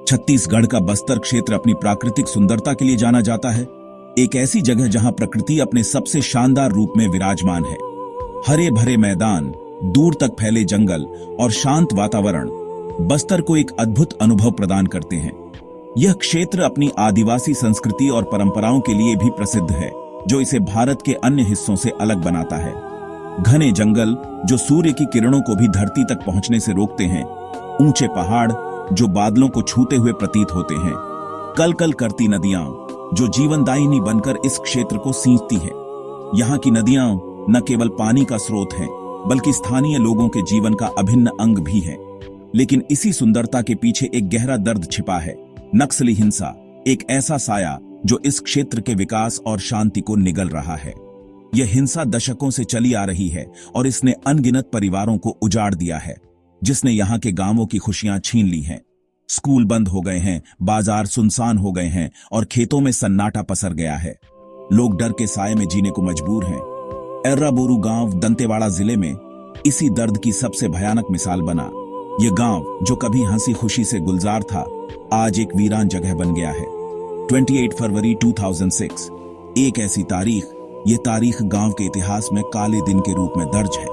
छत्तीसगढ़ का बस्तर क्षेत्र अपनी प्राकृतिक सुंदरता के लिए जाना जाता है। एक ऐसी जगह जहां प्रकृति अपने सबसे शानदार रूप में विराजमान है। हरे भरे मैदान, दूर तक फैले जंगल और शांत वातावरण बस्तर को एक अद्भुत अनुभव प्रदान करते हैं। यह क्षेत्र अपनी आदिवासी संस्कृति और परंपराओं के लिए भी प्रसिद्ध है, जो इसे भारत के अन्य हिस्सों से अलग बनाता है। घने जंगल जो सूर्य की किरणों को भी धरती तक पहुंचने से रोकते हैं, ऊंचे पहाड़ जो बादलों को छूते हुए प्रतीत होते हैं, कल कल करती नदियां जो जीवनदायिनी बनकर इस क्षेत्र को सींचती है। यहाँ की नदियां न केवल पानी का स्रोत हैं, बल्कि स्थानीय लोगों के जीवन का अभिन्न अंग भी है। लेकिन इसी सुंदरता के पीछे एक गहरा दर्द छिपा है, नक्सली हिंसा, एक ऐसा साया जो इस क्षेत्र के विकास और शांति को निगल रहा है। यह हिंसा दशकों से चली आ रही है और इसने अनगिनत परिवारों को उजाड़ दिया है, जिसने यहाँ के गांवों की खुशियां छीन ली हैं। स्कूल बंद हो गए हैं, बाजार सुनसान हो गए हैं और खेतों में सन्नाटा पसर गया है। लोग डर के साए में जीने को मजबूर हैं। एर्राबोरू गांव दंतेवाड़ा जिले में इसी दर्द की सबसे भयानक मिसाल बना। यह गांव जो कभी हंसी खुशी से गुलजार था, आज एक वीरान जगह बन गया है। 28 फरवरी 2006 एक ऐसी तारीख, ये तारीख गांव के इतिहास में काले दिन के रूप में दर्ज है।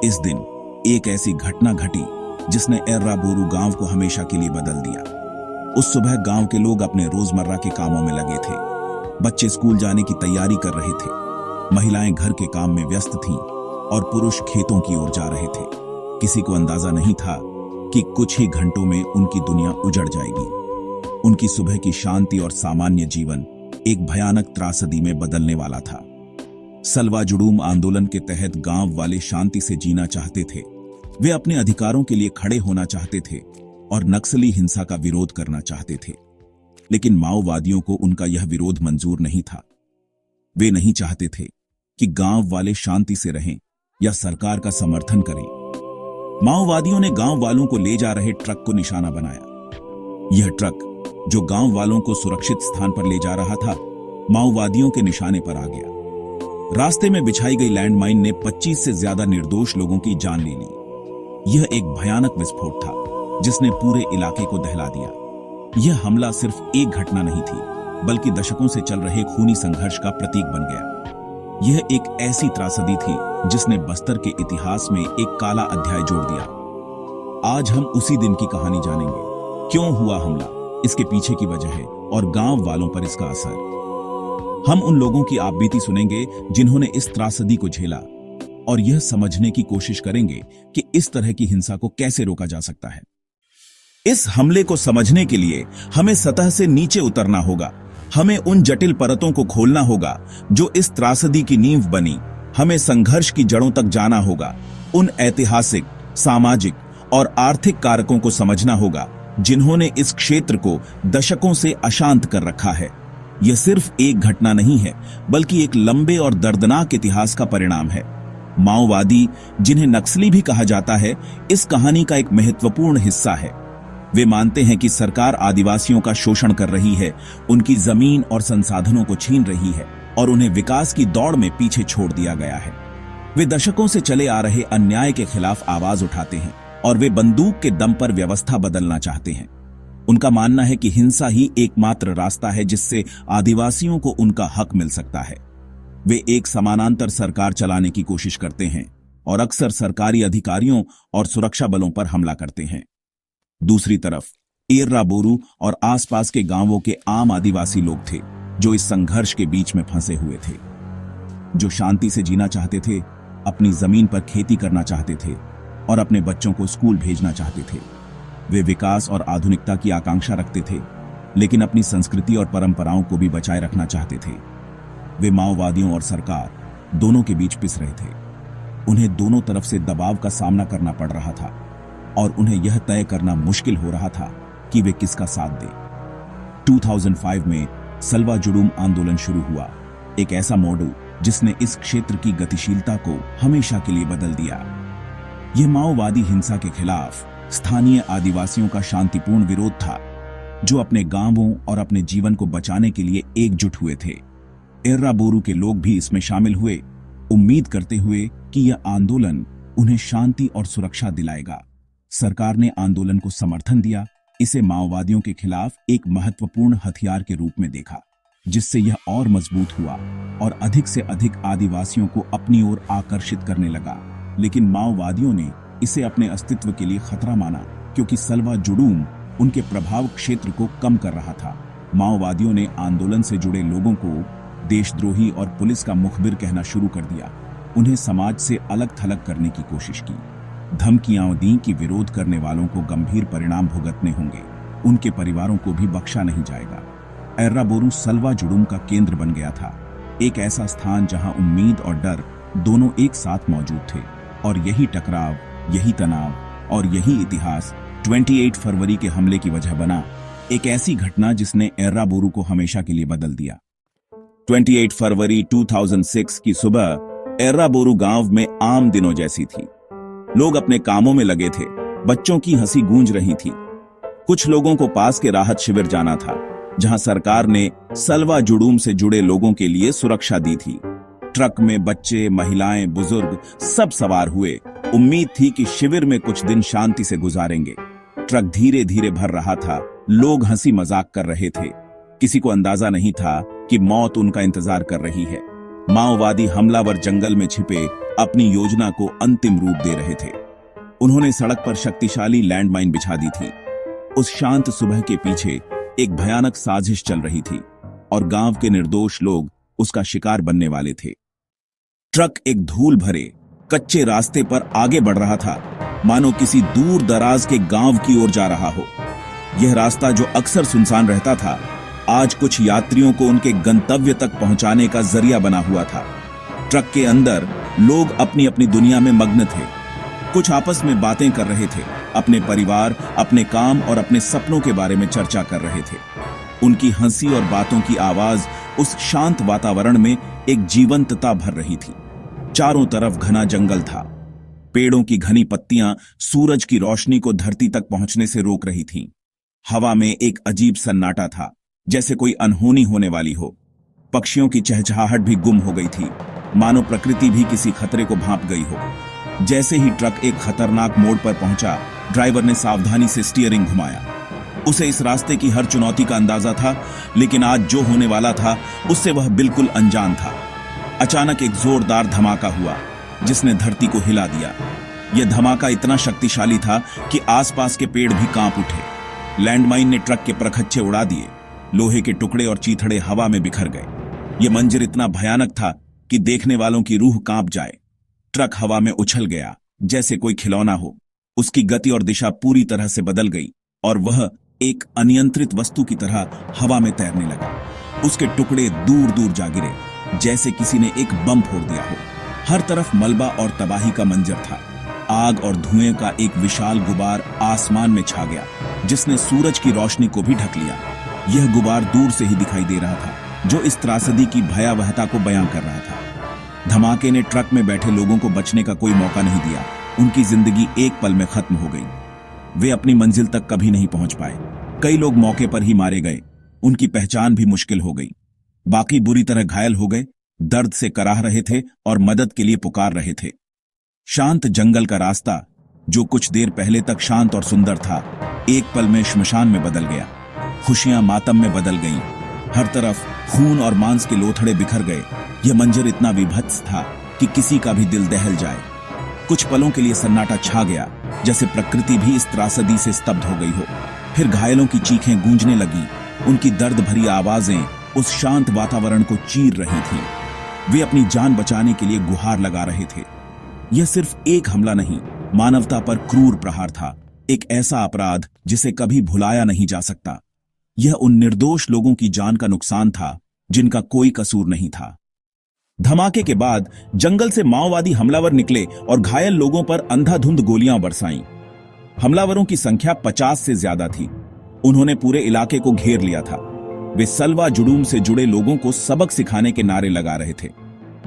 इस दिन एक ऐसी घटना घटी जिसने एर्राबोरू गांव को हमेशा के लिए बदल दिया। उस सुबह गांव के लोग अपने रोजमर्रा के कामों में लगे थे। बच्चे स्कूल जाने की तैयारी कर रहे थे, महिलाएं घर के काम में व्यस्त थीं और पुरुष खेतों की ओर जा रहे थे। किसी को अंदाजा नहीं था कि कुछ ही घंटों में उनकी दुनिया उजड़ जाएगी। उनकी सुबह की शांति और सामान्य जीवन एक भयानक त्रासदी में बदलने वाला था। सलवा जुडूम आंदोलन के तहत गांव वाले शांति से जीना चाहते थे। वे अपने अधिकारों के लिए खड़े होना चाहते थे और नक्सली हिंसा का विरोध करना चाहते थे। लेकिन माओवादियों को उनका यह विरोध मंजूर नहीं था। वे नहीं चाहते थे कि गांव वाले शांति से रहें या सरकार का समर्थन करें। माओवादियों ने गांव वालों को ले जा रहे ट्रक को निशाना बनाया। यह ट्रक जो गांव वालों को सुरक्षित स्थान पर ले जा रहा था, माओवादियों के निशाने पर आ गया। रास्ते में बिछाई गई लैंडमाइन ने 25 से ज्यादा निर्दोष लोगों की जान ले ली। यह एक भयानक विस्फोट था जिसने पूरे इलाके को दहला दिया। यह हमला सिर्फ एक घटना नहीं थी, बल्कि दशकों से चल रहे खूनी संघर्ष का प्रतीक बन गया। यह एक ऐसी त्रासदी थी जिसने बस्तर के इतिहास में एक काला अध्याय जोड़ दिया। आज हम उसी दिन की कहानी जानेंगे। क्यों हुआ हमला, इसके पीछे की वजह है और गांव वालों पर इसका असर। हम उन लोगों की आपबीती सुनेंगे जिन्होंने इस त्रासदी को झेला और यह समझने की कोशिश करेंगे कि इस तरह की हिंसा को कैसे रोका जा सकता है। इस हमले को समझने के लिए हमें सतह से नीचे उतरना होगा। हमें उन जटिल परतों को खोलना होगा जो इस त्रासदी की नींव बनी। हमें संघर्ष की जड़ों तक जाना होगा। उन ऐतिहासिक, सामाजिक और आर्थिक कारकों को समझना होगा जिन्होंने इस क्षेत्र को दशकों से अशांत कर रखा है। यह सिर्फ एक घटना नहीं है, बल्कि एक लंबे और दर्दनाक इतिहास का परिणाम है। माओवादी, जिन्हें नक्सली भी कहा जाता है, इस कहानी का एक महत्वपूर्ण हिस्सा है। वे मानते हैं कि सरकार आदिवासियों का शोषण कर रही है, उनकी जमीन और संसाधनों को छीन रही है और उन्हें विकास की दौड़ में पीछे छोड़ दिया गया है। वे दशकों से चले आ रहे अन्याय के खिलाफ आवाज उठाते हैं और वे बंदूक के दम पर व्यवस्था बदलना चाहते हैं। उनका मानना है कि हिंसा ही एकमात्र रास्ता है जिससे आदिवासियों को उनका हक मिल सकता है। वे एक समानांतर सरकार चलाने की कोशिश करते हैं और अक्सर सरकारी अधिकारियों और सुरक्षा बलों पर हमला करते हैं। दूसरी तरफ एर्राबोरू और आसपास के गांवों के आम आदिवासी लोग थे जो इस संघर्ष के बीच में फंसे हुए थे, जो शांति से जीना चाहते थे, अपनी जमीन पर खेती करना चाहते थे और अपने बच्चों को स्कूल भेजना चाहते थे। वे विकास और आधुनिकता की आकांक्षा रखते थे, लेकिन अपनी संस्कृति और परंपराओं को भी बचाए रखना चाहते थे। वे माओवादियों और सरकार दोनों के बीच पिस रहे थे। उन्हें दोनों तरफ से दबाव का सामना करना पड़ रहा था और उन्हें यह तय करना मुश्किल हो रहा था कि वे किसका साथ दें। 2005 में सलवा जुडूम आंदोलन शुरू हुआ, एक ऐसा मॉडल जिसने इस क्षेत्र की गतिशीलता को हमेशा के लिए बदल दिया। यह माओवादी हिंसा के खिलाफ स्थानीय आदिवासियों का शांतिपूर्ण विरोध था, जो अपने गांवों और अपने जीवन को बचाने के लिए एकजुट हुए थे। एर्राबोरू के लोग भी इसमें शामिल हुए, उम्मीद करते हुए कि यह आंदोलन उन्हें शांति और सुरक्षा दिलाएगा। सरकार ने आंदोलन को समर्थन दिया, इसे माओवादियों के खिलाफ एक महत्वपूर्ण हथियार के रूप में देखा, जिससे यह और मजबूत हुआ और अधिक से अधिक आदिवासियों को अपनी ओर आकर्षित करने लगा। लेकिन माओवादियों ने इसे अपने अस्तित्व के लिए खतरा माना, क्योंकि सलवा जुडूम उनके प्रभाव क्षेत्र को कम कर रहा था। माओवादियों ने आंदोलन से जुड़े लोगों को देशद्रोही और पुलिस का मुखबिर कहना शुरू कर दिया। उन्हें समाज से अलग थलग करने की कोशिश की। धमकियां दी कि विरोध करने वालों को गंभीर परिणाम भुगतने होंगे, उनके परिवारों को भी बख्शा नहीं जाएगा। एर्राबोरू सलवा जुडूम का केंद्र बन गया था, एक ऐसा स्थान जहां उम्मीद और डर दोनों एक साथ मौजूद थे। और यही टकराव, यही तनाव और यही इतिहास 28 फरवरी के हमले की वजह बना, एक ऐसी घटना जिसने एर्राबोरू को हमेशा के लिए बदल दिया। 28 फरवरी 2006 की सुबह एर्राबोरू गांव में आम दिनों जैसी थी। लोग अपने कामों में लगे थे, बच्चों की हंसी गूंज रही थी। कुछ लोगों को पास के राहत शिविर जाना था, जहां सरकार ने सलवा जुडूम से जुड़े लोगों के लिए सुरक्षा दी थी। ट्रक में बच्चे, महिलाएं, बुजुर्ग सब सवार हुए। उम्मीद थी कि शिविर में कुछ दिन शांति से गुजारेंगे। ट्रक धीरे धीरे भर रहा था, लोग हंसी मजाक कर रहे थे। किसी को अंदाजा नहीं था कि मौत उनका इंतजार कर रही है। माओवादी हमलावर जंगल में छिपे अपनी योजना को अंतिम रूप दे रहे थे। उन्होंने सड़क पर शक्तिशाली लैंडमाइन बिछा दी थी। उस शांत सुबह के पीछे एक भयानक साजिश चल रही थी और गांव के निर्दोष लोग उसका शिकार बनने वाले थे। ट्रक एक धूल भरे कच्चे रास्ते पर आगे बढ़ रहा था, मानो किसी दूर दराज के गांव की ओर जा रहा हो। यह रास्ता जो अक्सर सुनसान रहता था, आज कुछ यात्रियों को उनके गंतव्य तक पहुंचाने का जरिया बना हुआ था। ट्रक के अंदर लोग अपनी अपनी दुनिया में मग्न थे। कुछ आपस में बातें कर रहे थे, अपने परिवार, अपने काम और अपने सपनों के बारे में चर्चा कर रहे थे। उनकी हंसी और बातों की आवाज उस शांत वातावरण में एक जीवंतता भर रही थी। चारों तरफ घना जंगल था। पेड़ों की घनी पत्तियां सूरज की रोशनी को धरती तक पहुंचने से रोक रही थीं। हवा में एक अजीब सन्नाटा था, जैसे कोई अनहोनी होने वाली हो। पक्षियों की चहचहाहट भी गुम हो गई थी, मानो प्रकृति भी किसी खतरे को भांप गई हो। जैसे ही ट्रक एक खतरनाक मोड़ पर पहुंचा, ड्राइवर ने सावधानी से स्टीयरिंग घुमाया। उसे इस रास्ते की हर चुनौती का अंदाजा था, लेकिन आज जो होने वाला था उससे वह बिल्कुल अनजान था। अचानक एक जोरदार धमाका हुआ, जिसने धरती को हिला दिया। यह धमाका इतना शक्तिशाली था कि आसपास के पेड़ भी कांप उठे। लैंडमाइन ने ट्रक के परखच्चे उड़ा दिए। लोहे के टुकड़े और चीथड़े हवा में बिखर गए। यह मंजर इतना भयानक था कि देखने वालों की रूह कांप जाए। ट्रक हवा में उछल गया, जैसे कोई खिलौना हो। उसकी गति और दिशा पूरी तरह से बदल गई और वह एक अनियंत्रित वस्तु की तरह हवा में तैरने लगा। उसके टुकड़े दूर दूर जा गिरे, जैसे किसी ने एक बम फोड़ दिया हो। हर तरफ मलबा और तबाही का मंजर था। आग और धुएं का एक विशाल गुबार आसमान में छा गया, जिसने सूरज की रोशनी को भी ढक लिया। यह गुबार दूर से ही दिखाई दे रहा था, जो इस त्रासदी की भयावहता को बयां कर रहा था। धमाके ने ट्रक में बैठे लोगों को बचने का कोई मौका नहीं दिया। उनकी जिंदगी एक पल में खत्म हो गई। वे अपनी मंजिल तक कभी नहीं पहुंच पाए। कई लोग मौके पर ही मारे गए। उनकी पहचान भी मुश्किल हो गई। बाकी बुरी तरह घायल हो गए, दर्द से कराह रहे थे और मदद के लिए पुकार रहे थे। शांत जंगल का रास्ता, जो कुछ देर पहले तक शांत और सुंदर था, एक पल में श्मशान में बदल गया। खुशियां मातम में बदल गईं। हर तरफ खून और मांस के लोथड़े बिखर गए। यह मंजर इतना विभत्स था कि किसी का भी दिल दहल जाए। कुछ पलों के लिए सन्नाटा छा गया, जैसे प्रकृति भी इस त्रासदी से स्तब्ध हो गई हो। फिर घायलों की चीखें गूंजने लगी। उनकी दर्द भरी आवाजें उस शांत वातावरण को चीर रही थी। वे अपनी जान बचाने के लिए गुहार लगा रहे थे। यह सिर्फ एक हमला नहीं, मानवता पर क्रूर प्रहार था। एक ऐसा अपराध जिसे कभी भुलाया नहीं जा सकता। यह उन निर्दोष लोगों की जान का नुकसान था, जिनका कोई कसूर नहीं था। धमाके के बाद जंगल से माओवादी हमलावर निकले और घायल लोगों पर अंधाधुंध गोलियां बरसाईं। हमलावरों की संख्या 50 से ज्यादा थी। उन्होंने पूरे इलाके को घेर लिया था। वे सलवा जुडूम से जुड़े लोगों को सबक सिखाने के नारे लगा रहे थे।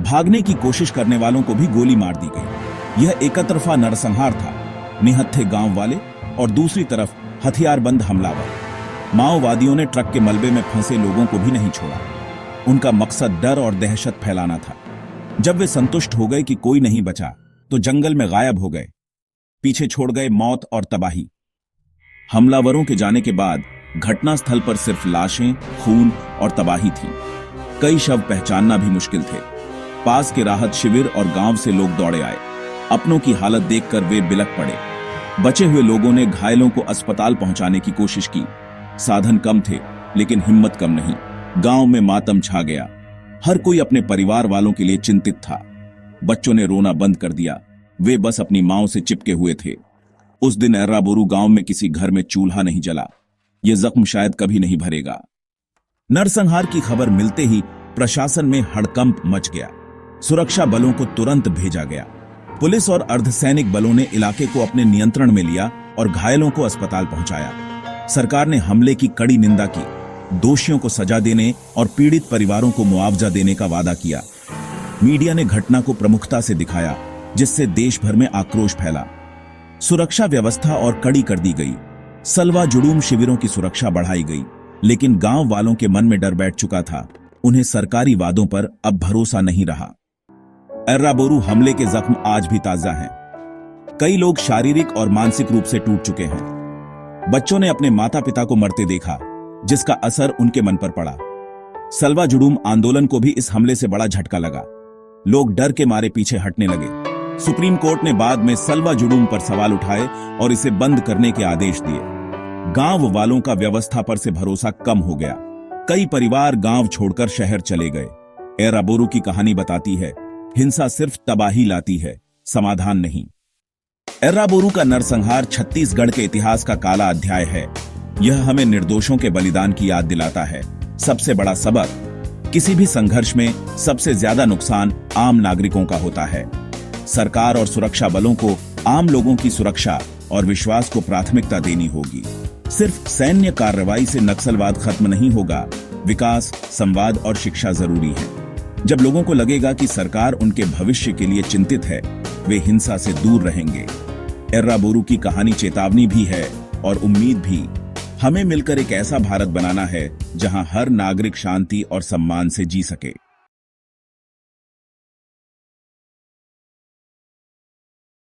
भागने की कोशिश करने वालों को भी गोली मार दी गई। यह एक तरफा नरसंहार था, निहत्थे गांव वाले और दूसरी तरफ हथियारबंद हमलावर। माओवादियों ने ट्रक के मलबे में फंसे लोगों को भी नहीं छोड़ा। उनका मकसद डर और दहशत फैलाना था। जब वे संतुष्ट हो गए कि कोई नहीं बचा, तो जंगल में गायब हो गए। पीछे छोड़ गए मौत और तबाही। हमलावरों के जाने के बाद घटनास्थल पर सिर्फ लाशें, खून और तबाही थी। कई शव पहचानना भी मुश्किल थे। पास के राहत शिविर और गांव से लोग दौड़े आए। अपनों की हालत देखकर वे बिलख पड़े। बचे हुए लोगों ने घायलों को अस्पताल पहुंचाने की कोशिश की। साधन कम थे, लेकिन हिम्मत कम नहीं। गांव में मातम छा गया। हर कोई अपने परिवार वालों के लिए चिंतित था। बच्चों ने रोना बंद कर दिया। वे बस अपनी मांओं से चिपके हुए थे। उस दिन एर्राबोरू गांव में किसी घर में चूल्हा नहीं जला। ये जख्म शायद कभी नहीं भरेगा। नरसंहार की खबर मिलते ही प्रशासन में हड़कंप मच गया। सुरक्षा बलों को तुरंत भेजा गया। पुलिस और अर्धसैनिक बलों ने इलाके को अपने नियंत्रण में लिया और घायलों को अस्पताल पहुंचाया। सरकार ने हमले की कड़ी निंदा की, दोषियों को सजा देने और पीड़ित परिवारों को मुआवजा देने का वादा किया। मीडिया ने घटना को प्रमुखता से दिखाया, जिससे देश भर में आक्रोश फैला। सुरक्षा व्यवस्था और कड़ी कर दी गई। सलवा जुडूम शिविरों की सुरक्षा बढ़ाई गई, लेकिन गांव वालों के मन में डर बैठ चुका था। उन्हें सरकारी वादों पर अब भरोसा नहीं रहा। एर्राबोरू हमले के जख्म आज भी ताजा हैं। कई लोग शारीरिक और मानसिक रूप से टूट चुके हैं। बच्चों ने अपने माता पिता को मरते देखा, जिसका असर उनके मन पर पड़ा। सलवा जुडूम आंदोलन को भी इस हमले से बड़ा झटका लगा। लोग डर के मारे पीछे हटने लगे। सुप्रीम कोर्ट ने बाद में सलवा जुडूम पर सवाल उठाए और इसे बंद करने के आदेश दिए। गांव वालों का व्यवस्था पर से भरोसा कम हो गया। कई परिवार गांव छोड़कर शहर चले गए। एर्राबोरू की कहानी बताती है, हिंसा सिर्फ तबाही लाती है, समाधान नहीं। एर्राबोरू का नरसंहार छत्तीसगढ़ के इतिहास का काला अध्याय है। यह हमें निर्दोषों के बलिदान की याद दिलाता है। सबसे बड़ा सबक, किसी भी संघर्ष में सबसे ज्यादा नुकसान आम नागरिकों का होता है। सरकार और सुरक्षा बलों को आम लोगों की सुरक्षा और विश्वास को प्राथमिकता देनी होगी। सिर्फ सैन्य कार्रवाई से नक्सलवाद खत्म नहीं होगा। विकास, संवाद और शिक्षा जरूरी है। जब लोगों को लगेगा कि सरकार उनके भविष्य के लिए चिंतित है, वे हिंसा से दूर रहेंगे। एर्राबोरू की कहानी चेतावनी भी है और उम्मीद भी। हमें मिलकर एक ऐसा भारत बनाना है जहां हर नागरिक शांति और सम्मान से जी सके।